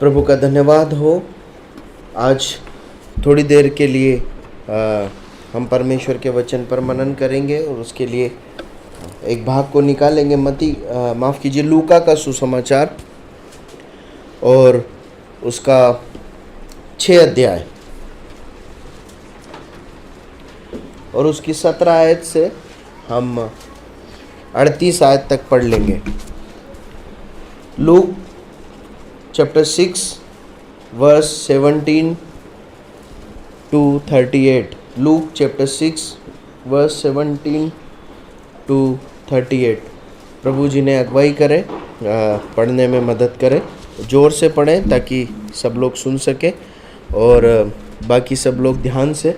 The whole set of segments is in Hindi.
प्रभु का धन्यवाद हो। आज थोड़ी देर के लिए हम परमेश्वर के वचन पर मनन करेंगे और उसके लिए एक भाग को निकालेंगे। माफ़ कीजिए, लूका का सुसमाचार और उसका 6 अध्याय और उसकी 17 आयत से हम 38 आयत तक पढ़ लेंगे। Luke chapter 6 verse 17 to 38। Luke chapter 6 verse 17 to 38। प्रभु जी ने अगुवाई करें, पढ़ने में मदद करें। ज़ोर से पढ़ें ताकि सब लोग सुन सके और बाकी सब लोग ध्यान से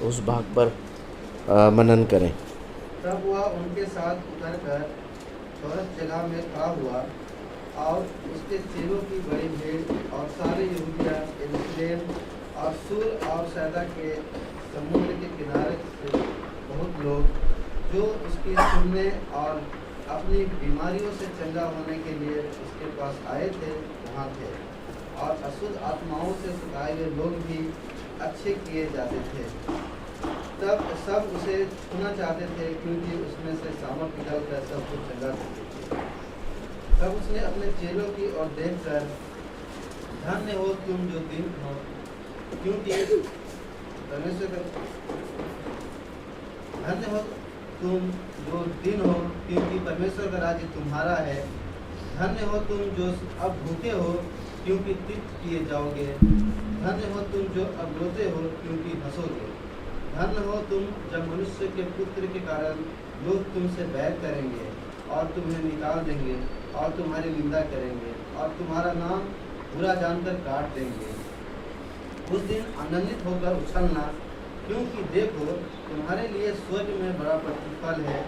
उस भाग पर मनन करें। तब वह उनके साथ उतरकर फरस जगह में खड़ा हुआ और उसके चेलों की बड़ी भीड़ और सारे यहूदिया, यरूशलेम और सूर और सैदा के समुद्र के किनारे से बहुत लोग जो उसकी सुनने और अपनी बीमारियों से चंगा होने के लिए उसके पास आए थे वहाँ थे। और अशुद्ध आत्माओं से सुखाए हुए लोग भी अच्छे किए जाते थे। तब सब उसे छूना चाहते थे क्योंकि उसमें से सामर्थ निकल कर सब कुछ चंगा करते थे। तब उसने अपने चेलों की ओर देखकर, धन्य हो तुम जो दिन हो, क्योंकि परमेश्वर का धन्य हो तुम जो दिन हो, क्योंकि परमेश्वर का राज्य तुम्हारा है। धन्य हो तुम जो अब भूखे हो, क्योंकि तृप्त किए जाओगे। धन्य हो तुम जो अब रोते हो, क्योंकि हंसोगे। धन्य हो तुम जब मनुष्य के पुत्र के कारण लोग तुमसे बैर करेंगे और तुम्हें निकाल देंगे और तुम्हारी निंदा करेंगे और तुम्हारा नाम बुरा जानकर काट देंगे। उस दिन आनंदित होकर उछलना, क्योंकि देखो तुम्हारे लिए स्वर्ग में बड़ा प्रतिफल है।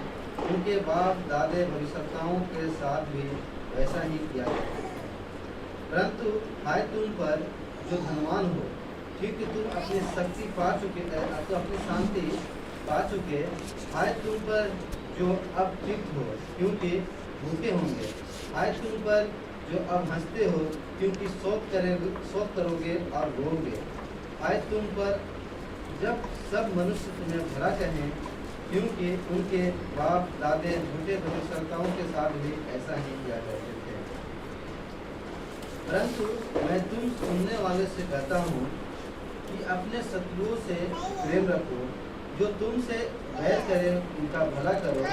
उनके बाप दादे भविष्यवक्ताओं के साथ भी वैसा ही किया गया। परंतु हाय तुम पर जो धनवान हो, क्योंकि तुम अपनी शक्ति पा चुके, तो अपनी शांति पा चुके। हाय तुम पर जो अब तृप्त हो, क्योंकि भूखे होंगे। हाय तुम पर जो अब हंसते हो, क्योंकि शोक करोगे और रोओगे। हाय तुम पर जब सब मनुष्य तुम्हें भला कहें, क्योंकि उनके बाप दादे झूठे भविष्यवक्ताओं के साथ भी ऐसा ही किया करते थे। परंतु मैं तुम सुनने वाले से कहता हूँ कि अपने शत्रुओं से प्रेम रखो, जो तुमसे बैर करे उनका भला करो,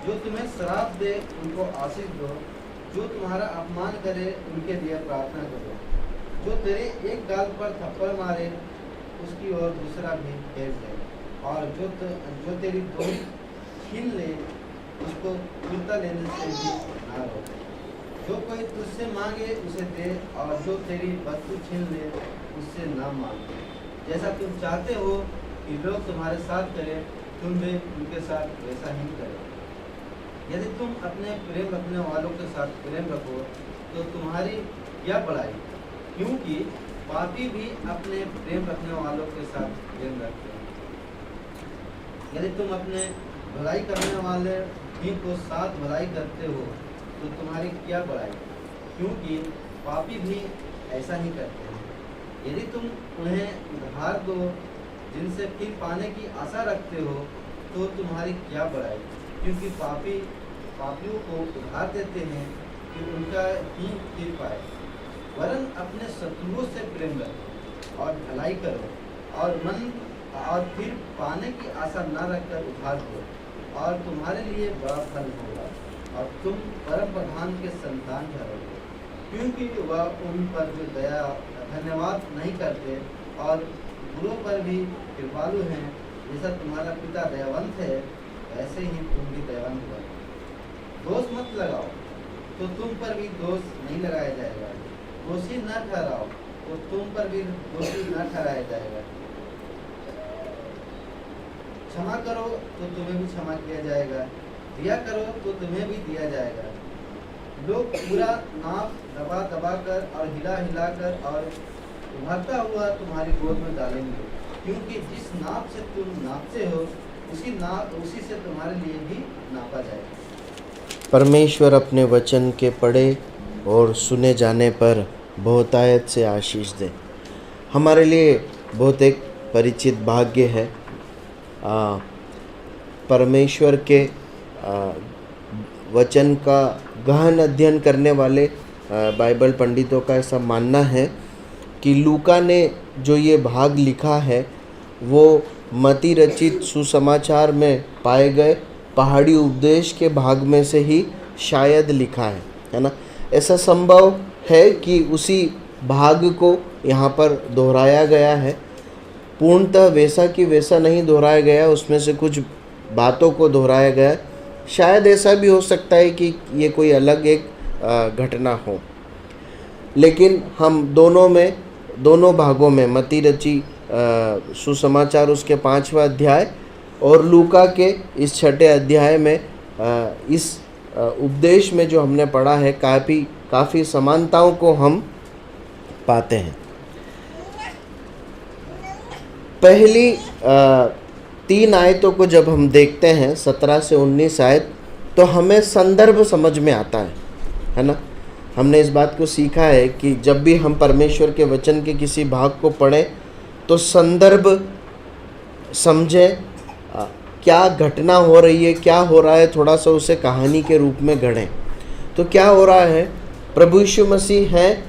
जो तुम्हें श्राप दे उनको आशीष दो, जो तुम्हारा अपमान करे उनके लिए प्रार्थना करो। जो तेरे एक गाल पर थप्पड़ मारे उसकी ओर दूसरा भी फेर दे, और जो तेरी दोहरी छीन ले उसको फिरता लेने से भी ना रोके। जो कोई तुझसे मांगे उसे दे, और जो तेरी वस्तु छीन ले उससे ना मांगे। जैसा तुम चाहते हो कि लोग तुम्हारे साथ करें, तुम भी उनके साथ वैसा ही करो। यदि तुम अपने प्रेम रखने वालों के साथ प्रेम रखो तो तुम्हारी क्या बड़ाई, क्योंकि पापी भी अपने प्रेम रखने वालों के साथ प्रेम रखते हैं। यदि तुम अपने भलाई करने वाले ही को साथ भलाई करते हो तो तुम्हारी क्या बड़ाई, क्योंकि पापी भी ऐसा ही करते हैं। यदि तुम उन्हें उधार दो जिनसे फिर पाने की आशा रखते हो तो तुम्हारी क्या बड़ाई, क्योंकि पापियों को उधार देते हैं कि उनका ही फिर पाए। वरन अपने शत्रुओं से प्रेम रखो और भलाई करो और फिर पाने की आशा न रखकर उधार दो, और तुम्हारे लिए बड़ा फल होगा और तुम परम प्रधान के संतान ठहरोगे। क्योंकि वह उन पर जो धन्यवाद नहीं करते और बुरों पर भी कृपालु हैं। जैसा तुम्हारा पिता दयावंत है वैसे ही तुम भी दयावंत बनो। दोष मत लगाओ तो तुम पर भी दोष नहीं लगाया जाएगा। दोषी न ठहराओ तो तुम पर भी दोषी न ठहराया जाएगा। क्षमा करो तो तुम्हें भी क्षमा किया जाएगा। दिया करो तो तुम्हें भी दिया जाएगा। लोग पूरा नाप दबा कर और हिला कर और उभरता हुआ तुम्हारी गोद में डालेंगे, क्योंकि जिस नाप से तुम नापते हो उसी से तुम्हारे लिए भी नापा जाएगा। परमेश्वर अपने वचन के पढ़े और सुने जाने पर बहुतायत से आशीष दे। हमारे लिए बहुत एक परिचित भाग्य है परमेश्वर के वचन का गहन अध्ययन करने वाले बाइबल पंडितों का ऐसा मानना है कि लूका ने जो ये भाग लिखा है वो मती रचित सुसमाचार में पाए गए पहाड़ी उपदेश के भाग में से ही शायद लिखा है ना। ऐसा संभव है कि उसी भाग को यहाँ पर दोहराया गया है। पूर्णतः वैसा कि वैसा नहीं दोहराया गया, उसमें से कुछ बातों को दोहराया गया। शायद ऐसा भी हो सकता है कि ये कोई अलग एक घटना हो, लेकिन हम दोनों भागों में मती रची सुसमाचार उसके 5वां अध्याय और लूका के इस 6ठे अध्याय में इस उपदेश में जो हमने पढ़ा है काफ़ी समानताओं को हम पाते हैं। पहली 3 आयतों को जब हम देखते हैं 17 से 19 आयत, तो हमें संदर्भ समझ में आता है ना। हमने इस बात को सीखा है कि जब भी हम परमेश्वर के वचन के किसी भाग को पढ़ें तो संदर्भ समझें, क्या घटना हो रही है, क्या हो रहा है, थोड़ा सा उसे कहानी के रूप में गढ़ें। तो क्या हो रहा है, प्रभु यीशु मसीह हैं,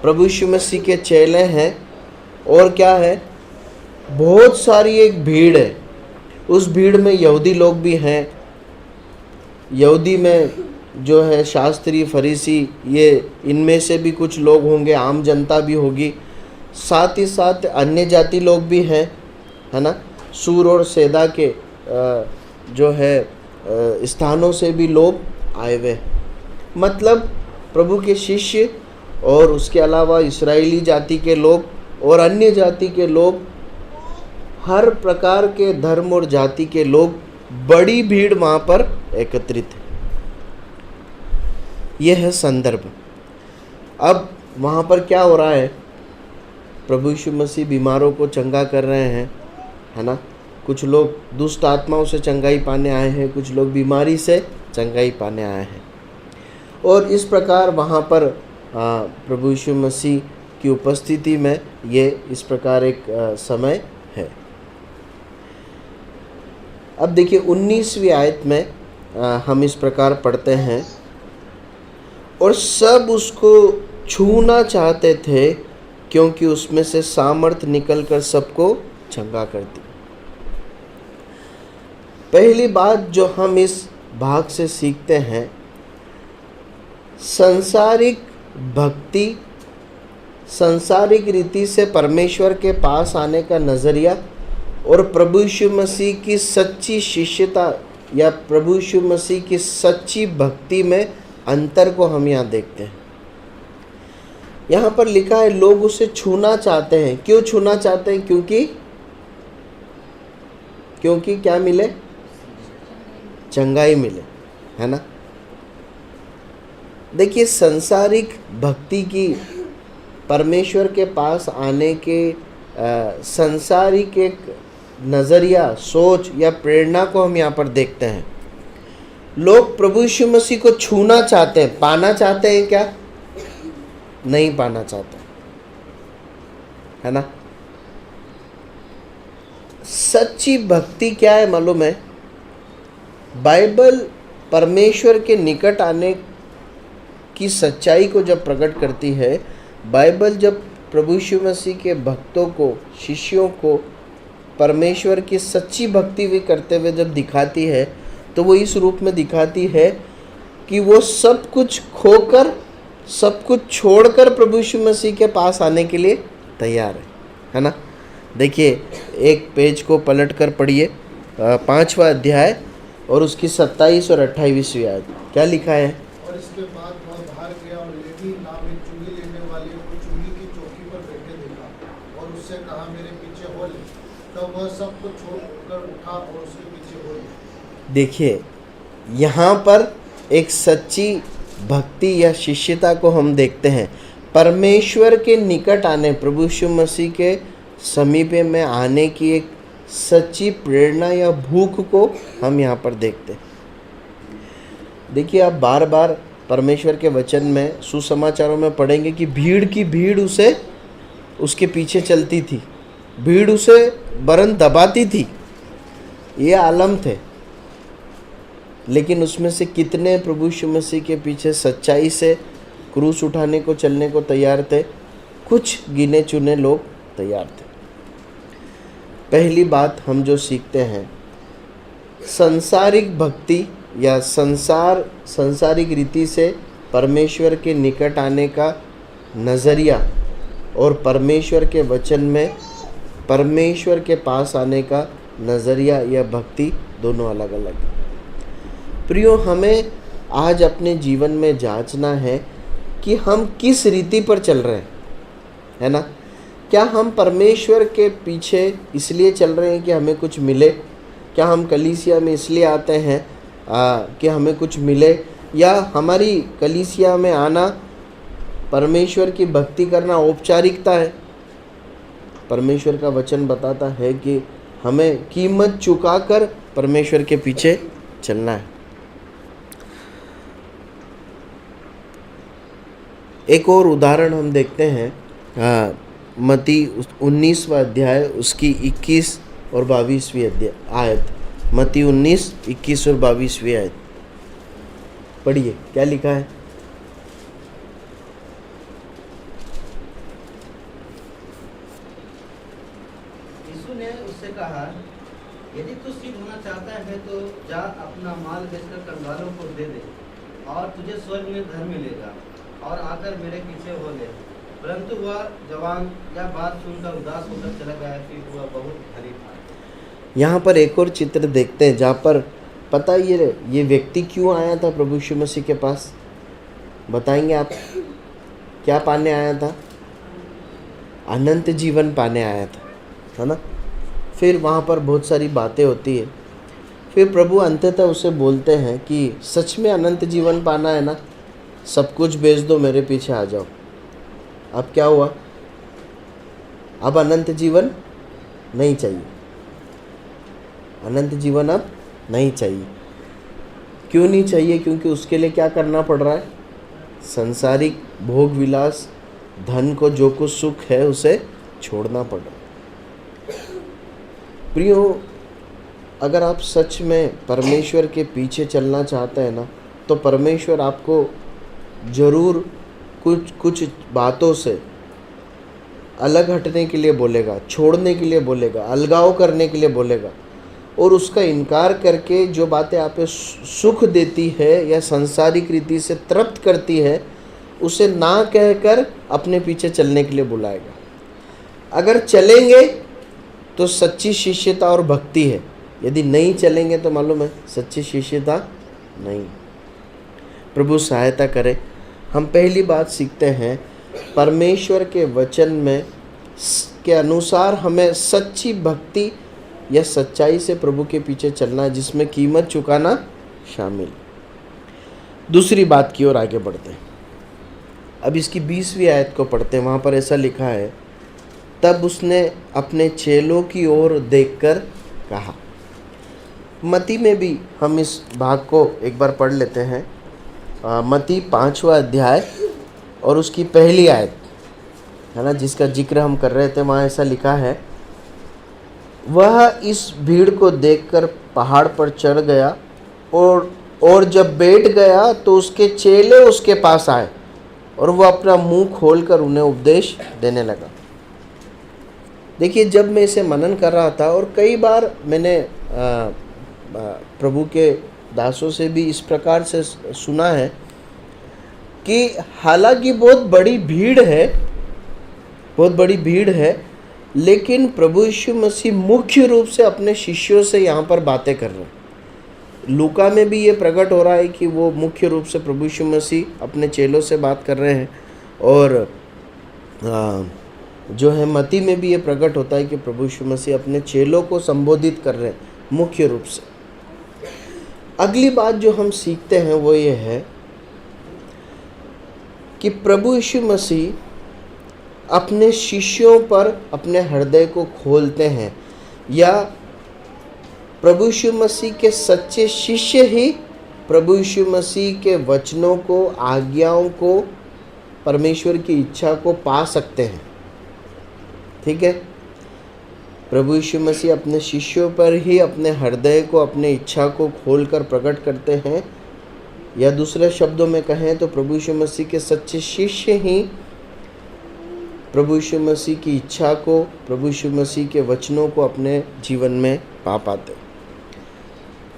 प्रभु यीशु मसीह के चेले हैं और क्या है, बहुत सारी एक भीड़ है। उस भीड़ में यहूदी लोग भी हैं, यहूदी में जो है शास्त्री फरीसी, ये इनमें से भी कुछ लोग होंगे, आम जनता भी होगी, साथ ही साथ अन्य जाति लोग भी हैं, है ना। सूर और सैदा के जो है स्थानों से भी लोग आए हुए, मतलब प्रभु के शिष्य और उसके अलावा इस्राएली जाति के लोग और अन्य जाति के लोग, हर प्रकार के धर्म और जाति के लोग, बड़ी भीड़ वहाँ पर एकत्रित है। यह है संदर्भ। अब वहाँ पर क्या हो रहा है, प्रभु यीशु मसीह बीमारों को चंगा कर रहे हैं, है ना। कुछ लोग दुष्ट आत्माओं से चंगाई पाने आए हैं, कुछ लोग बीमारी से चंगाई पाने आए हैं। और इस प्रकार वहाँ पर प्रभु यीशु मसीह की उपस्थिति में ये इस प्रकार एक समय है। अब देखिए 19वीं आयत में हम इस प्रकार पढ़ते हैं, और सब उसको छूना चाहते थे क्योंकि उसमें से सामर्थ निकलकर सबको चंगा करती। पहली बात जो हम इस भाग से सीखते हैं, सांसारिक भक्ति, सांसारिक रीति से परमेश्वर के पास आने का नज़रिया और प्रभु यीशु मसीह की सच्ची शिष्यता या प्रभु यीशु मसीह की सच्ची भक्ति में अंतर को हम यहाँ देखते हैं। यहाँ पर लिखा है लोग उसे छूना चाहते हैं। क्यों छूना चाहते हैं? क्योंकि क्या मिले? चंगाई मिले, है ना। देखिए संसारिक भक्ति की, परमेश्वर के पास आने के संसारिक एक नज़रिया, सोच या प्रेरणा को हम यहाँ पर देखते हैं। लोग प्रभु यीशु मसीह को छूना चाहते हैं, पाना चाहते हैं क्या? नहीं पाना चाहते, है ना। सच्ची भक्ति क्या है मालूम है? बाइबल परमेश्वर के निकट आने की सच्चाई को जब प्रकट करती है, बाइबल जब प्रभु यीशु मसीह के भक्तों को, शिष्यों को परमेश्वर की सच्ची भक्ति भी करते हुए जब दिखाती है, तो वो इस रूप में दिखाती है कि वो सब कुछ खोकर, सब कुछ छोड़कर प्रभु यीशु मसीह के पास आने के लिए तैयार है ना। देखिए एक पेज को पलट कर पढ़िए, 5वां अध्याय और उसकी 27 और 28वीं आयत। क्या लिखा है? और इसके बाद वह बाहर गया और लेवी नाम एक चुंगी लेने वाले को चुंगी की चौकी पर बैठे देखा और उससे कहा मेरे पीछे हो ले। तब वह सब कुछ छोड़कर उठा और उसके पीछे हो ले। देखिए यहाँ पर एक सच्ची भक्ति या शिष्यता को हम देखते हैं। परमेश्वर के निकट आने, प्रभु यीशु मसीह के समीपे में आने की एक सच्ची प्रेरणा या भूख को हम यहाँ पर देखते हैं। देखिए आप बार बार परमेश्वर के वचन में सुसमाचारों में पढ़ेंगे कि भीड़ की भीड़ उसे उसके पीछे चलती थी, भीड़ उसे बरन दबाती थी, ये आलम थे। लेकिन उसमें से कितने प्रभु यीशु मसीह के पीछे सच्चाई से क्रूस उठाने को चलने को तैयार थे? कुछ गिने चुने लोग तैयार थे। पहली बात हम जो सीखते हैं, सांसारिक भक्ति या सांसारिक रीति से परमेश्वर के निकट आने का नज़रिया और परमेश्वर के वचन में परमेश्वर के पास आने का नज़रिया या भक्ति दोनों अलग अलग है। प्रियो, हमें आज अपने जीवन में जांचना है कि हम किस रीति पर चल रहे हैं, है ना? क्या हम परमेश्वर के पीछे इसलिए चल रहे हैं कि हमें कुछ मिले? क्या हम कलीसिया में इसलिए आते हैं कि हमें कुछ मिले, या हमारी कलीसिया में आना, परमेश्वर की भक्ति करना औपचारिकता है? परमेश्वर का वचन बताता है कि हमें कीमत चुकाकर परमेश्वर के पीछे चलना है। एक और उदाहरण हम देखते हैं, मत्ती 19वां अध्याय उसकी 21 और 22वीं आयत। मत्ती 19, 21 और 22वीं आयत पढ़िए, क्या लिखा है? यीशु ने उससे कहा, यदि तू सिद्ध होना चाहता है तो जा अपना माल बेचकर कंगालों को दे दे और तुझे स्वर्ग में धन मिलेगा, और आकर मेरे पीछे हो ले। परंतु वह जवान यह बात सुनकर उदास होकर चला गया कि वह बहुत धनी था। यहाँ पर एक और चित्र देखते हैं जहाँ पर पता ये व्यक्ति क्यों आया था प्रभु यीशु मसीह के पास? बताएंगे आप? क्या पाने आया था? अनंत जीवन पाने आया था, है ना? फिर वहाँ पर बहुत सारी बातें होती है। फिर प्रभु अंततः उसे बोलते हैं कि सच में अनंत जीवन पाना है ना, सब कुछ बेच दो, मेरे पीछे आ जाओ। अब क्या हुआ? अब अनंत जीवन नहीं चाहिए, अनंत जीवन अब नहीं चाहिए। क्यों नहीं चाहिए? क्योंकि उसके लिए क्या करना पड़ रहा है? संसारिक भोग विलास, धन को, जो कुछ सुख है उसे छोड़ना पड़ रहा है। प्रियो, अगर आप सच में परमेश्वर के पीछे चलना चाहते हैं ना, तो परमेश्वर आपको ज़रूर कुछ बातों से अलग हटने के लिए बोलेगा, छोड़ने के लिए बोलेगा, अलगाव करने के लिए बोलेगा, और उसका इनकार करके जो बातें आप सुख देती है या सांसारिक रीति से तृप्त करती है, उसे ना कहकर अपने पीछे चलने के लिए बुलाएगा। अगर चलेंगे तो सच्ची शिष्यता और भक्ति है, यदि नहीं चलेंगे तो मालूम है सच्ची शिष्यता नहीं। प्रभु सहायता करे। हम पहली बात सीखते हैं, परमेश्वर के वचन में के अनुसार हमें सच्ची भक्ति या सच्चाई से प्रभु के पीछे चलना है, जिसमें कीमत चुकाना शामिल। दूसरी बात की ओर आगे बढ़ते हैं। अब इसकी 20वीं आयत को पढ़ते हैं। वहाँ पर ऐसा लिखा है, तब उसने अपने चेलों की ओर देखकर कहा। मत्ती में भी हम इस भाग को एक बार पढ़ लेते हैं। मत्ती 5वां अध्याय और उसकी पहली आयत, है ना, जिसका जिक्र हम कर रहे थे। वहाँ ऐसा लिखा है, वह इस भीड़ को देखकर पहाड़ पर चढ़ गया और जब बैठ गया तो उसके चेले उसके पास आए और वह अपना मुंह खोलकर उन्हें उपदेश देने लगा। देखिए, जब मैं इसे मनन कर रहा था, और कई बार मैंने प्रभु के दासों से भी इस प्रकार से सुना है कि हालांकि बहुत बड़ी भीड़ है, लेकिन प्रभु यीशु मसीह मुख्य रूप से अपने शिष्यों से यहाँ पर बातें कर रहे हैं। लूका में भी ये प्रकट हो रहा है कि वो मुख्य रूप से प्रभु यीशु मसीह अपने चेलों से बात कर रहे हैं, और जो है मत्ती में भी ये प्रकट होता है कि प्रभु यीशु मसीह अपने चेलों को संबोधित कर रहे हैं मुख्य रूप से। अगली बात जो हम सीखते हैं वो ये है कि प्रभु यीशु मसीह अपने शिष्यों पर अपने हृदय को खोलते हैं, या प्रभु यीशु मसीह के सच्चे शिष्य ही प्रभु यीशु मसीह के वचनों को, आज्ञाओं को, परमेश्वर की इच्छा को पा सकते हैं। ठीक है, प्रभु यीशु मसीह अपने शिष्यों पर ही अपने हृदय को, अपने इच्छा को खोलकर प्रकट करते हैं, या दूसरे शब्दों में कहें तो प्रभु यीशु मसीह के सच्चे शिष्य ही प्रभु यीशु मसीह की इच्छा को, प्रभु यीशु मसीह के वचनों को अपने जीवन में पा पाते।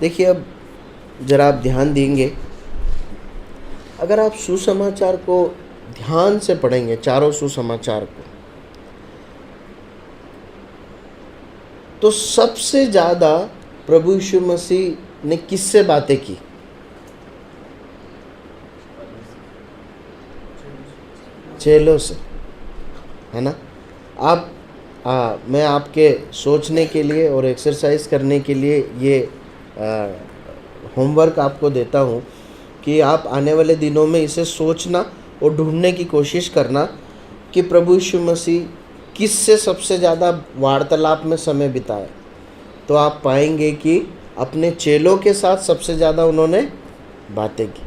देखिए, अब जरा आप ध्यान देंगे, अगर आप सुसमाचार को ध्यान से पढ़ेंगे, चारों सुसमाचार को, तो सबसे ज़्यादा प्रभु यीशु मसीह ने किससे बातें की? चेलों से, है ना। आप मैं आपके सोचने के लिए और एक्सरसाइज करने के लिए ये होमवर्क आपको देता हूँ कि आप आने वाले दिनों में इसे सोचना और ढूंढने की कोशिश करना कि प्रभु यीशु मसीह किससे सबसे ज़्यादा वार्तालाप में समय बिताया। तो आप पाएंगे कि अपने चेलों के साथ सबसे ज़्यादा उन्होंने बातें की,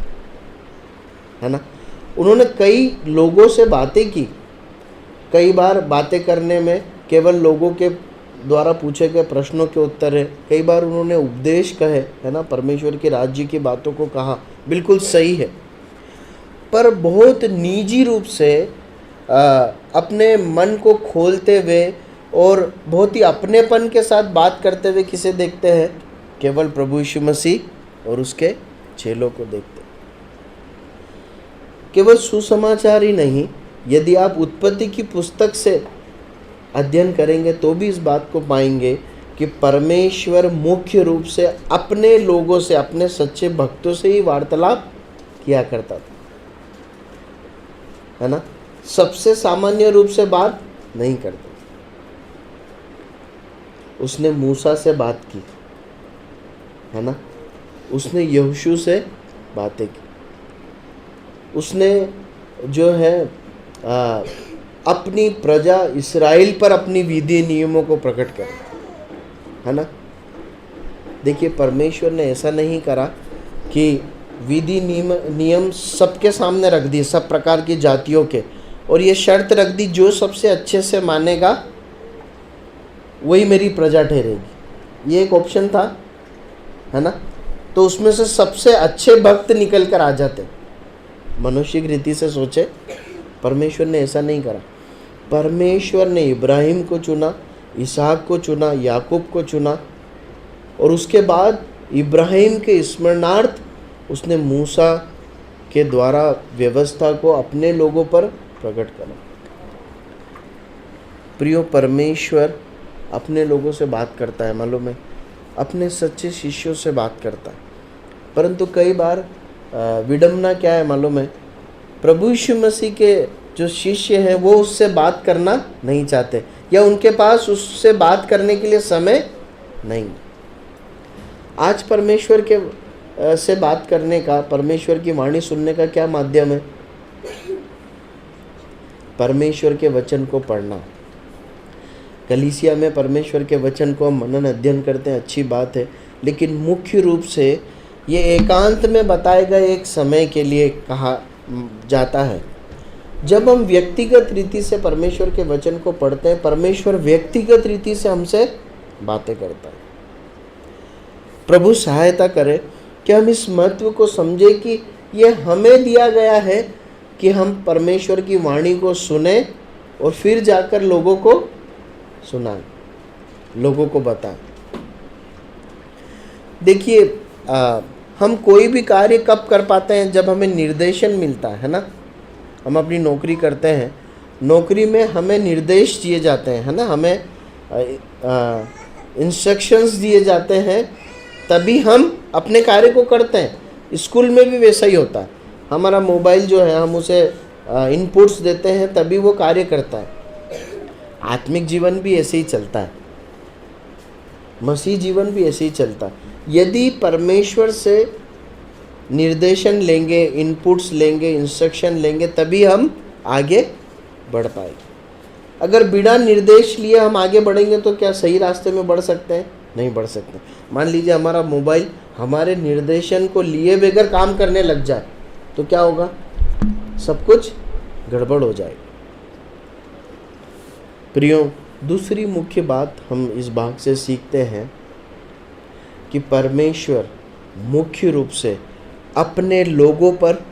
है ना। उन्होंने कई लोगों से बातें की। कई बार बातें करने में केवल लोगों के द्वारा पूछे गए प्रश्नों के उत्तर है, कई बार उन्होंने उपदेश कहे, है ना, परमेश्वर के राज्य की बातों को कहा, बिल्कुल सही है। पर बहुत निजी रूप से अपने मन को खोलते हुए और बहुत ही अपनेपन के साथ बात करते हुए किसे देखते हैं? केवल प्रभु यीशु मसीह और उसके चेलों को देखते हैं। केवल सुसमाचार ही नहीं, यदि आप उत्पत्ति की पुस्तक से अध्ययन करेंगे तो भी इस बात को पाएंगे कि परमेश्वर मुख्य रूप से अपने लोगों से, अपने सच्चे भक्तों से ही वार्तालाप किया करता था, है ना। सबसे सामान्य रूप से बात नहीं करता। उसने मूसा से बात की, है ना, उसने यहोशू से बातें की, उसने जो है अपनी प्रजा इस्राएल पर अपनी विधि नियमों को प्रकट करा, है ना। देखिए, परमेश्वर ने ऐसा नहीं करा कि विधि नियम सबके सामने रख दिए, सब प्रकार की जातियों के, और ये शर्त रख दी जो सबसे अच्छे से मानेगा वही मेरी प्रजा ठहरेगी। ये एक ऑप्शन था, है ना। तो उसमें से सबसे अच्छे भक्त निकल कर आ जाते। मनुष्य की रीति से सोचे, परमेश्वर ने ऐसा नहीं करा। परमेश्वर ने इब्राहिम को चुना, इसहाक को चुना, याकूब को चुना, और उसके बाद इब्राहिम के स्मरणार्थ उसने मूसा के द्वारा व्यवस्था को अपने लोगों पर प्रकट करा। प्रियो, परमेश्वर अपने लोगों से बात करता है, मालूम है, अपने सच्चे शिष्यों से बात करता है। परंतु कई बार विडंबना क्या है मालूम है? प्रभु यीशु मसीह के जो शिष्य हैं वो उससे बात करना नहीं चाहते, या उनके पास उससे बात करने के लिए समय नहीं। आज परमेश्वर के से बात करने का, परमेश्वर की वाणी सुनने का क्या माध्यम है? परमेश्वर के वचन को पढ़ना। कलीसिया में परमेश्वर के वचन को हम मनन अध्ययन करते हैं, अच्छी बात है, लेकिन मुख्य रूप से ये एकांत में बताए गए एक समय के लिए कहा जाता है। जब हम व्यक्तिगत रीति से परमेश्वर के वचन को पढ़ते हैं, परमेश्वर व्यक्तिगत रीति से हमसे बातें करता है। प्रभु सहायता करे कि हम इस महत्व को समझे कि यह हमें दिया गया है कि हम परमेश्वर की वाणी को सुने और फिर जाकर लोगों को सुनाएं, लोगों को बताएं। देखिए, हम कोई भी कार्य कब कर पाते हैं? जब हमें निर्देशन मिलता है ना। हम अपनी नौकरी करते हैं, नौकरी में हमें निर्देश दिए जाते हैं, है ना, हमें इंस्ट्रक्शंस दिए जाते हैं, तभी हम अपने कार्य को करते हैं। स्कूल में भी वैसा ही होता है। हमारा मोबाइल जो है, हम उसे इनपुट्स देते हैं तभी वो कार्य करता है। आत्मिक जीवन भी ऐसे ही चलता है, मसीह जीवन भी ऐसे ही चलता है। यदि परमेश्वर से निर्देशन लेंगे, इनपुट्स लेंगे, इंस्ट्रक्शन लेंगे, तभी हम आगे बढ़ पाएंगे। अगर बिना निर्देश लिए हम आगे बढ़ेंगे तो क्या सही रास्ते में बढ़ सकते हैं? नहीं बढ़ सकते। मान लीजिए हमारा मोबाइल हमारे निर्देशन को लिए बगैर काम करने लग जाए तो क्या होगा? सब कुछ गड़बड़ हो जाएगा। प्रियो, दूसरी मुख्य बात हम इस भाग से सीखते हैं कि परमेश्वर मुख्य रूप से अपने लोगों पर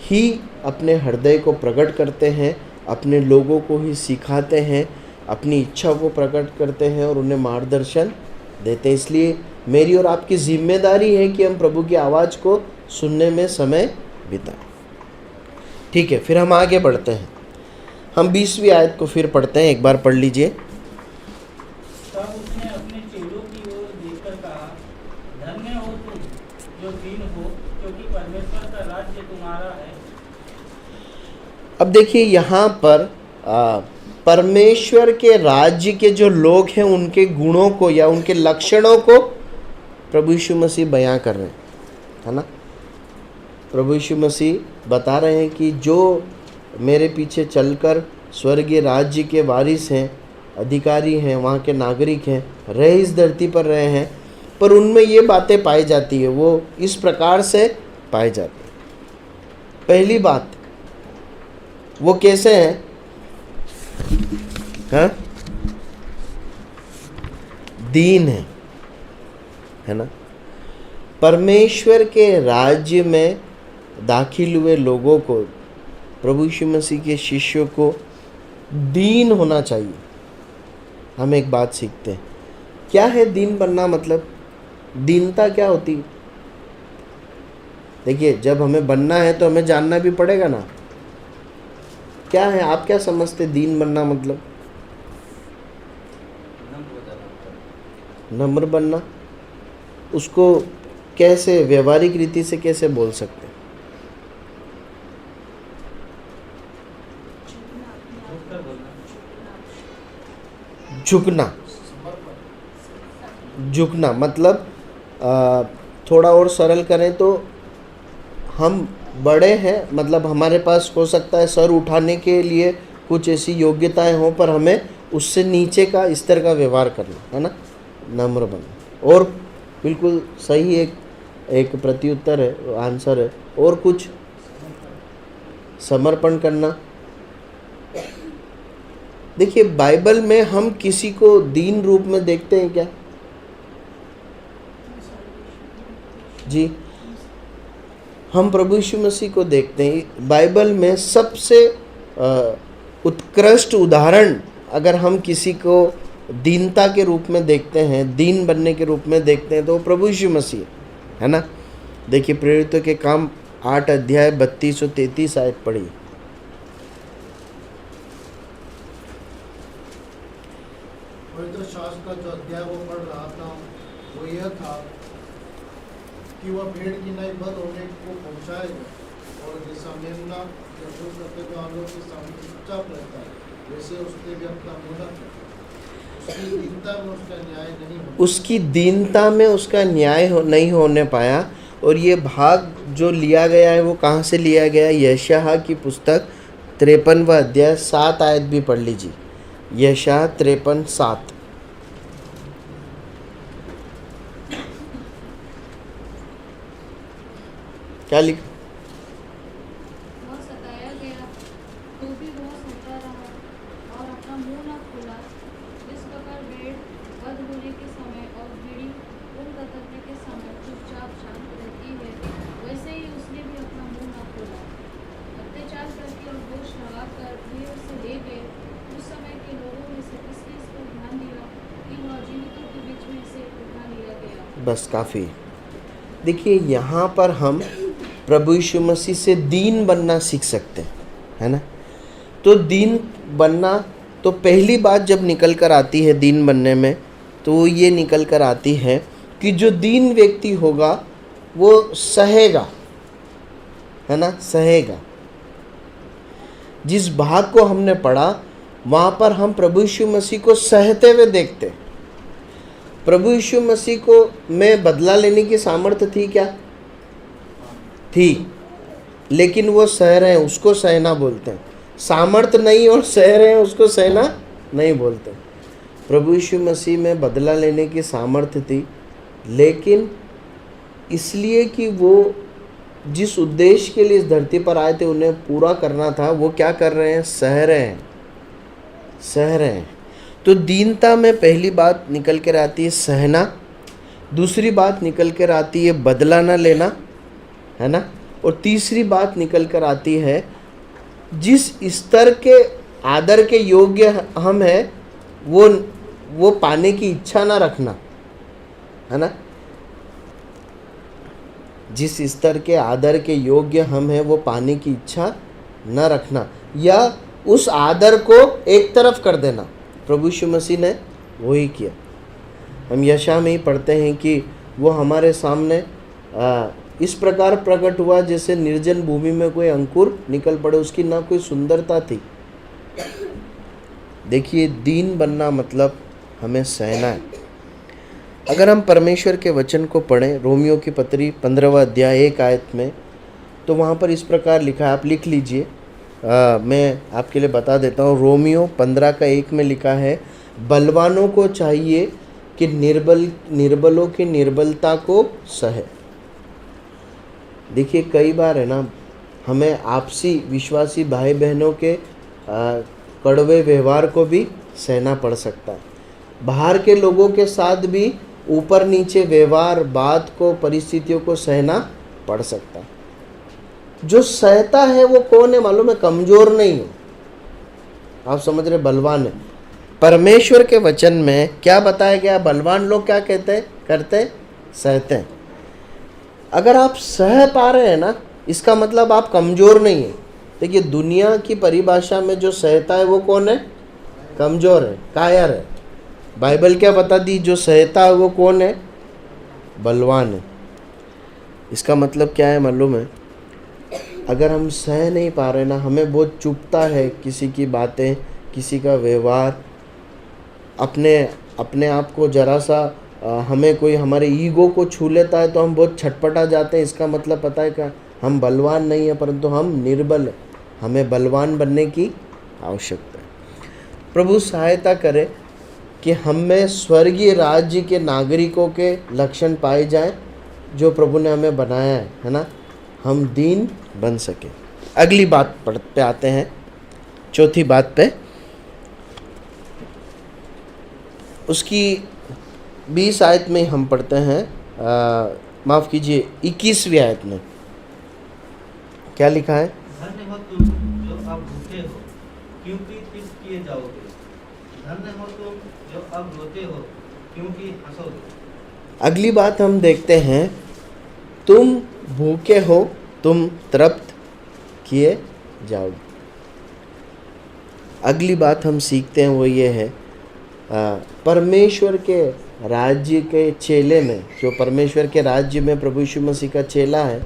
ही अपने हृदय को प्रकट करते हैं, अपने लोगों को ही सिखाते हैं, अपनी इच्छा को प्रकट करते हैं और उन्हें मार्गदर्शन देते हैं। इसलिए मेरी और आपकी जिम्मेदारी है कि हम प्रभु की आवाज़ को सुनने में समय बिताएं। ठीक है, फिर हम आगे बढ़ते हैं। हम 20वीं आयत को फिर पढ़ते हैं, एक बार पढ़ लीजिए। तब उसने अपने चेलों की ओर देखकर कहा, धन्य हो तुम जो दीन हो, क्योंकि परमेश्वर का राज्य तुम्हारा है। अब देखिए यहाँ पर परमेश्वर के राज्य के जो लोग हैं उनके गुणों को या उनके लक्षणों को प्रभु यीशु मसीह बयां कर रहे हैं, है ना। प्रभु यीशु मसीह बता रहे हैं कि जो मेरे पीछे चलकर स्वर्गीय राज्य के वारिस हैं, अधिकारी हैं, वहाँ के नागरिक हैं, रहे इस धरती पर रहे हैं, पर उनमें ये बातें पाई जाती है, वो इस प्रकार से पाई जाती है। पहली बात, वो कैसे हैं? हाँ, दीन है ना। परमेश्वर के राज्य में दाखिल हुए लोगों को, प्रभु यीशु मसीह के शिष्यों को दीन होना चाहिए। हम एक बात सीखते हैं, क्या है दीन बनना? मतलब दीनता क्या होती है? देखिए, जब हमें बनना है तो हमें जानना भी पड़ेगा ना, क्या है। आप क्या समझते दीन बनना मतलब? नम्र बनना। उसको कैसे व्यवहारिक रीति से कैसे बोल सकते हैं? झुकना। झुकना मतलब थोड़ा और सरल करें तो हम बड़े हैं, मतलब हमारे पास हो सकता है सर उठाने के लिए कुछ ऐसी योग्यताएं हों, पर हमें उससे नीचे का स्तर का व्यवहार करना, है ना, नम्र बनना। और बिल्कुल सही एक प्रत्युत्तर है, आंसर है। और कुछ समर्पण करना। देखिए, बाइबल में हम किसी को दीन रूप में देखते हैं क्या? जी, हम प्रभु यीशु मसीह को देखते हैं। बाइबल में सबसे उत्कृष्ट उदाहरण अगर हम किसी को दीनता के रूप में देखते हैं, दीन बनने के रूप में देखते हैं, तो वो प्रभु यीशु मसीह है ना। देखिए, प्रेरितों के काम 8 अध्याय 32 और 33 आयत पढ़ी। पवित्र शास्त्र का जो अध्याय वो पढ़ रहा था वो यह था कि वह भेड़ की नई बद होने को पहुंचाएगा, और जैसा मेमना जब करते हुए हम लोग के सामने चुपचाप रहता है, वैसे उसने भी अपना मुंह न उसकी दीनता में उसका न्याय नहीं हो, उसकी दीनता में उसका न्याय नहीं होने पाया। और ये भाग जो लिया गया है वो कहाँ से लिया गया? यशायाह की पुस्तक 53वां अध्याय 7 आयत भी पढ़ लीजिए। यशायाह 53:7। क्या लिखा? वह सताया गया तो भी वह सहता रहा और अपना मुंह न खोला। जिस प्रकार भेड़ वध होने के समय और भेड़ी ऊन कतरने के समय चुपचाप शांत रहती है, वैसे ही उसने भी अपना मुंह न खोला। अत्याचार करके और दोष लगाकर वे उसे ले गए। उस समय के लोगों में से किसने इस पर ध्यान दिया कि वह जीवितों के बीच में से उठा लिया गया? बस काफ़ी। देखिए, यहाँ पर हम प्रभु यीशु मसीह से दीन बनना सीख सकते हैं, है ना। तो दीन बनना, तो पहली बात जब निकल कर आती है दीन बनने में, तो ये निकल कर आती है कि जो दीन व्यक्ति होगा वो सहेगा, है ना, सहेगा। जिस भाग को हमने पढ़ा वहाँ पर हम प्रभु यीशु मसीह को सहते हुए देखते हैं। प्रभु यीशु मसीह को में बदला लेने की सामर्थ्य थी क्या? थी, लेकिन वो सह रहे हैं, उसको सहना बोलते हैं। सामर्थ्य नहीं और सह रहे हैं, उसको सहना नहीं बोलते। प्रभु यीशु मसीह में बदला लेने की सामर्थ्य थी, लेकिन इसलिए कि वो जिस उद्देश्य के लिए इस धरती पर आए थे उन्हें पूरा करना था, वो क्या कर रहे हैं? सह रहे हैं। तो दीनता में पहली बात निकल कर आती है सहना, दूसरी बात निकल कर आती है बदला न लेना, है ना, और तीसरी बात निकल कर आती है जिस स्तर के आदर के योग्य हम हैं वो पाने की इच्छा ना रखना, है ना। जिस स्तर के आदर के योग्य हम हैं वो पाने की इच्छा न रखना या उस आदर को एक तरफ कर देना। प्रभु यीशु मसीह ने वही किया। हम यशा में ही पढ़ते हैं कि वो हमारे सामने इस प्रकार प्रकट हुआ जैसे निर्जन भूमि में कोई अंकुर निकल पड़े, उसकी ना कोई सुंदरता थी। देखिए, दीन बनना मतलब हमें सहना है। अगर हम परमेश्वर के वचन को पढ़ें, रोमियो की पत्री 15वां अध्याय 1 आयत में, तो वहाँ पर इस प्रकार लिखा है, आप लिख लीजिए, मैं आपके लिए बता देता हूँ। रोमियो 15 का 1 में लिखा है, बलवानों को चाहिए कि निर्बलों की निर्बलता को सहे। देखिए, कई बार है ना, हमें आपसी विश्वासी भाई बहनों के कड़वे व्यवहार को भी सहना पड़ सकता है। बाहर के लोगों के साथ भी ऊपर नीचे व्यवहार, बात को, परिस्थितियों को सहना पड़ सकता है। जो सहता है वो कौन है मालूम है? कमजोर नहीं है, आप समझ रहे, बलवान है। परमेश्वर के वचन में क्या बताया गया? बलवान लोग क्या करते? सहते हैं। अगर आप सह पा रहे हैं ना, इसका मतलब आप कमजोर नहीं है। देखिए, दुनिया की परिभाषा में जो सहता है वो कौन है? कमजोर है, कायर है। बाइबल क्या बता दी? जो सहता है वो कौन है? बलवान है। इसका मतलब क्या है मालूम है? अगर हम सह नहीं पा रहे ना, हमें बहुत चुभता है किसी की बातें, किसी का व्यवहार, अपने आप को जरा सा हमें कोई हमारे ईगो को छू लेता है तो हम बहुत छटपटा जाते हैं। इसका मतलब पता है क्या? हम बलवान नहीं है, परंतु हम निर्बल हैं। हमें बलवान बनने की आवश्यकता है। प्रभु सहायता करे कि हम में स्वर्गीय राज्य के नागरिकों के लक्षण पाए जाएं जो प्रभु ने हमें बनाया है ना, हम दीन बन सके। अगली बात पे आते हैं, चौथी बात पे। उसकी 20 आयत में हम पढ़ते हैं, माफ़ कीजिए 21वीं आयत में क्या लिखा है? धन्य हो तुम जो अब भूखे हो, क्योंकि तृप्त किए जाओगे। धन्य हो तुम जो अब रोते हो, क्योंकि हंसोगे। अगली बात हम देखते हैं, तुम भूखे हो, तुम तृप्त किए जाओगे। अगली बात हम सीखते हैं वो ये है, परमेश्वर के राज्य के चेले में, जो परमेश्वर के राज्य में प्रभु यीशु मसीह का चेला है,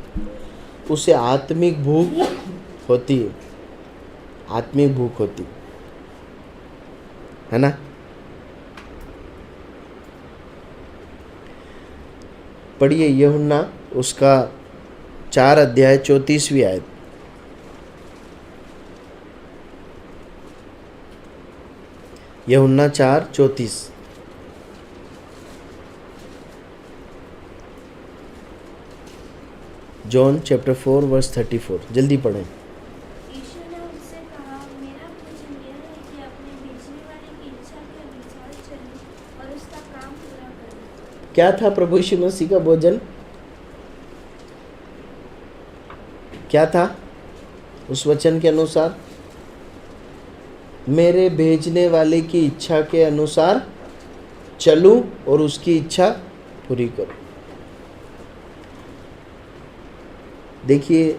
उसे आत्मिक भूख होती है। आत्मिक भूख होती है ना। पढ़िए यूहन्ना उसका 4 अध्याय 34वीं आयत। यूहन्ना 4:34। John chapter 4 verse 34। जल्दी पढ़ें। यीशु ने उनसे कहा, मेरा भोजन यह है कि अपने भेजने वाले की इच्छा के अनुसार चलूं और उसका काम पूरा करूं। क्या था प्रभु यीशु मसीह का भोजन? क्या था उस वचन के अनुसार? मेरे भेजने वाले की इच्छा के अनुसार चलूं और उसकी इच्छा पूरी करूं। देखिए,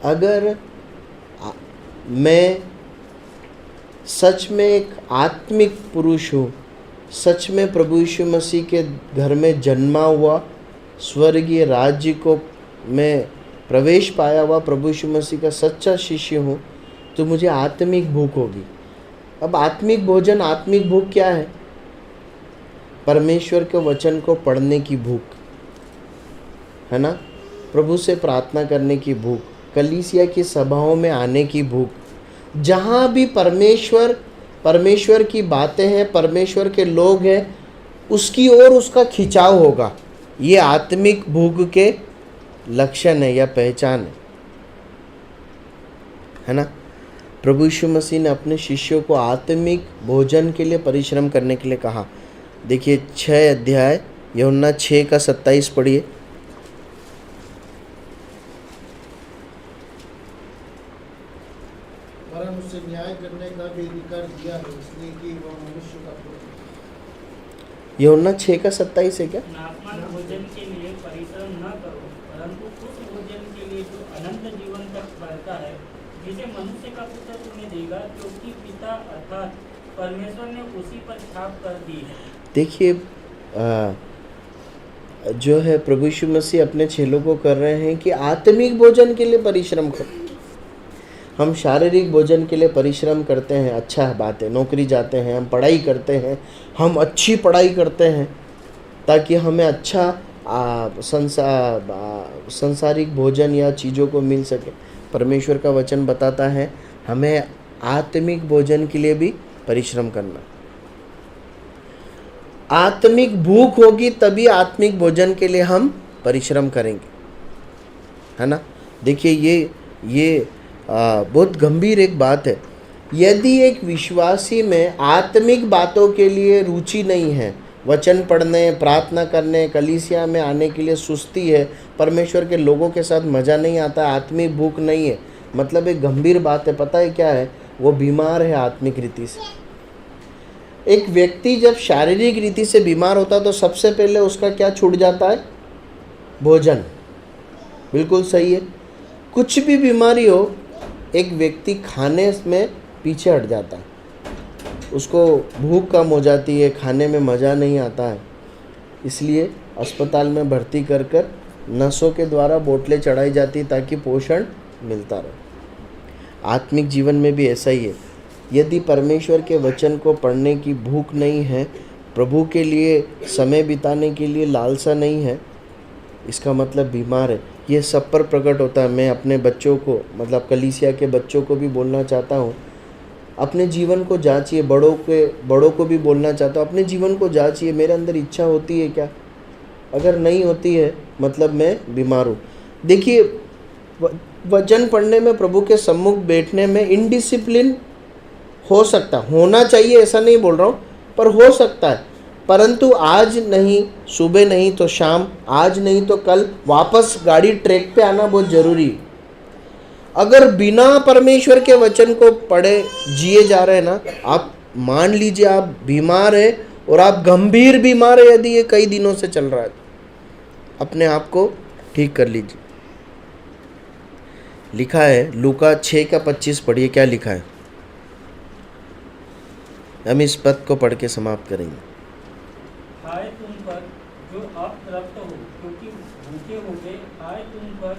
अगर मैं सच में एक आत्मिक पुरुष हूँ, सच में प्रभु यीशु मसीह के घर में जन्मा हुआ, स्वर्गीय राज्य को मैं प्रवेश पाया हुआ प्रभु यीशु मसीह का सच्चा शिष्य हूँ, तो मुझे आत्मिक भूख होगी। अब आत्मिक भोजन, आत्मिक भूख क्या है? परमेश्वर के वचन को पढ़ने की भूख, है ना, प्रभु से प्रार्थना करने की भूख, कलीसिया की सभाओं में आने की भूख, जहाँ भी परमेश्वर की बातें हैं, परमेश्वर के लोग हैं, उसकी ओर उसका खिंचाव होगा। ये आत्मिक भूख के लक्षण है या पहचान है ना। प्रभु यीशु मसीह ने अपने शिष्यों को आत्मिक भोजन के लिए परिश्रम करने के लिए कहा। देखिए 6 अध्याय यूहन्ना 6 का 27 पढ़िए। वरन उसे न्याय करने का भी अधिकार दिया है, इसलिए कि वह मनुष्य का पुत्र। यूहन्ना 6 का 27 है क्या? नाशवान भोजन के लिए परिश्रम न करो, परंतु उस भोजन के लिए जो अनंत जीवन तक बढ़ता है, जिसे मनुष्य का पुत्र तुम्हें देगा, क्योंकि पिता अर्थात परमेश्वर ने उसी पर छाप कर दी है। देखिए जो है प्रभु यीशु मसीह अपने चेलों को कर रहे हैं कि आत्मिक भोजन के लिए परिश्रम करो। हम शारीरिक भोजन के लिए परिश्रम करते हैं, अच्छा बात है, नौकरी जाते हैं, हम पढ़ाई करते हैं, हम अच्छी पढ़ाई करते हैं ताकि हमें अच्छा संसारिक भोजन या चीज़ों को मिल सके। परमेश्वर का वचन बताता है हमें आत्मिक भोजन के लिए भी परिश्रम करना। आत्मिक भूख होगी तभी आत्मिक भोजन के लिए हम परिश्रम करेंगे, है ना। देखिए ये बहुत गंभीर एक बात है। यदि एक विश्वासी में आत्मिक बातों के लिए रुचि नहीं है, वचन पढ़ने, प्रार्थना करने, कलीसिया में आने के लिए सुस्ती है, परमेश्वर के लोगों के साथ मज़ा नहीं आता, आत्मिक भूख नहीं है, मतलब एक गंभीर बात है। पता है क्या है? वो बीमार है आत्मिक रीति से। एक व्यक्ति जब शारीरिक रीति से बीमार होता है तो सबसे पहले उसका क्या छूट जाता है? भोजन। बिल्कुल सही है। कुछ भी बीमारी हो, एक व्यक्ति खाने में पीछे हट जाता है, उसको भूख कम हो जाती है, खाने में मज़ा नहीं आता है, इसलिए अस्पताल में भर्ती कर कर नसों के द्वारा बोतलें चढ़ाई जाती ताकि पोषण मिलता रहे। आत्मिक जीवन में भी ऐसा ही है। यदि परमेश्वर के वचन को पढ़ने की भूख नहीं है, प्रभु के लिए समय बिताने के लिए लालसा नहीं है, इसका मतलब बीमार है। ये सब पर प्रकट होता है। मैं अपने बच्चों को, मतलब कलीसिया के बच्चों को भी बोलना चाहता हूँ, अपने जीवन को जांचिए। बड़ों को भी बोलना चाहता हूँ, अपने जीवन को जांचिए। मेरे अंदर इच्छा होती है क्या? अगर नहीं होती है मतलब मैं बीमार हूँ। देखिए वचन पढ़ने में, प्रभु के सम्मुख बैठने में इनडिसिप्लिन हो सकता, होना चाहिए ऐसा नहीं बोल रहा हूँ, पर हो सकता है। परंतु आज नहीं, सुबह नहीं तो शाम, आज नहीं तो कल वापस गाड़ी ट्रैक पे आना बहुत ज़रूरी है। अगर बिना परमेश्वर के वचन को पढ़े जिए जा रहे हैं ना, आप मान लीजिए आप बीमार है और आप गंभीर बीमार है, यदि ये कई दिनों से चल रहा है, अपने आप को ठीक कर लीजिए। लिखा है लूका 6 का 25 पढ़िए, क्या लिखा है? हम इस पद को पढ़ के समाप्त करेंगे। हाय तुम पर जो अब तृप्त हो, क्योंकि भूखे हो गए। हाय तुम पर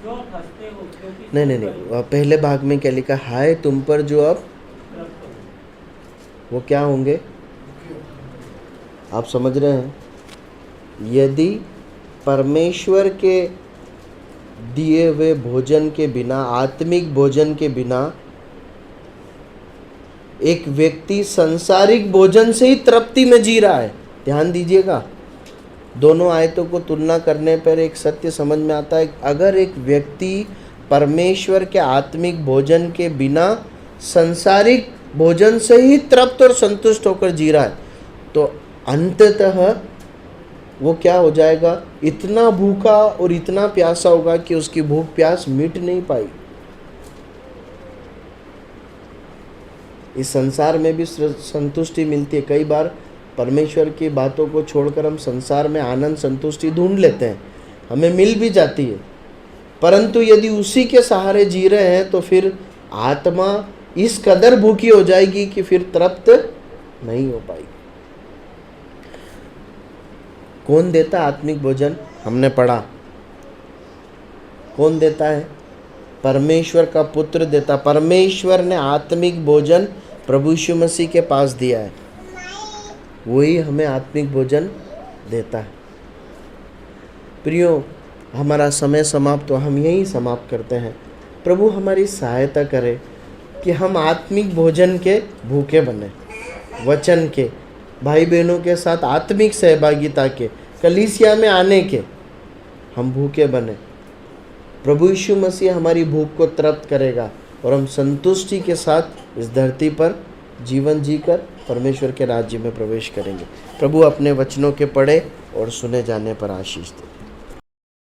जो अब हंसते हो, क्योंकि नहीं, पहले भाग में क्या लिखा? हाय तुम पर जो अब तृप्त हो। वो क्या होंगे? आप समझ रहे हैं? यदि परमेश्वर के दिए हुए भोजन के बिना, आत्मिक भोजन के बिना एक व्यक्ति संसारिक भोजन से ही तृप्ति में जी रहा है, ध्यान दीजिएगा, दोनों आयतों को तुलना करने पर एक सत्य समझ में आता है। अगर एक व्यक्ति परमेश्वर के आत्मिक भोजन के बिना संसारिक भोजन से ही तृप्त और संतुष्ट होकर जी रहा है, तो अंततः वो क्या हो जाएगा? इतना भूखा और इतना प्यासा होगा कि उसकी भूख प्यास मिट नहीं पाई। इस संसार में भी संतुष्टि मिलती है। कई बार परमेश्वर की बातों को छोड़कर हम संसार में आनंद संतुष्टि ढूंढ लेते हैं, हमें मिल भी जाती है, परंतु यदि उसी के सहारे जी रहे हैं तो फिर आत्मा इस कदर भूखी हो जाएगी कि फिर तृप्त नहीं हो पाएगी। कौन देता आत्मिक भोजन? हमने पढ़ा। कौन देता है? परमेश्वर का पुत्र देता। परमेश्वर ने आत्मिक भोजन प्रभु यीशु मसीह के पास दिया है, वही हमें आत्मिक भोजन देता है। प्रियो, हमारा समय समाप्त, तो हम यही समाप्त करते हैं। प्रभु हमारी सहायता करे कि हम आत्मिक भोजन के भूखे बने, वचन के, भाई बहनों के साथ आत्मिक सहभागिता के, कलीसिया में आने के हम भूखे बने। प्रभु यीशु मसीह हमारी भूख को तृप्त करेगा और हम संतुष्टि के साथ इस धरती पर जीवन जीकर परमेश्वर के राज्य में प्रवेश करेंगे। प्रभु अपने वचनों के पढ़े और सुने जाने पर आशीष दे।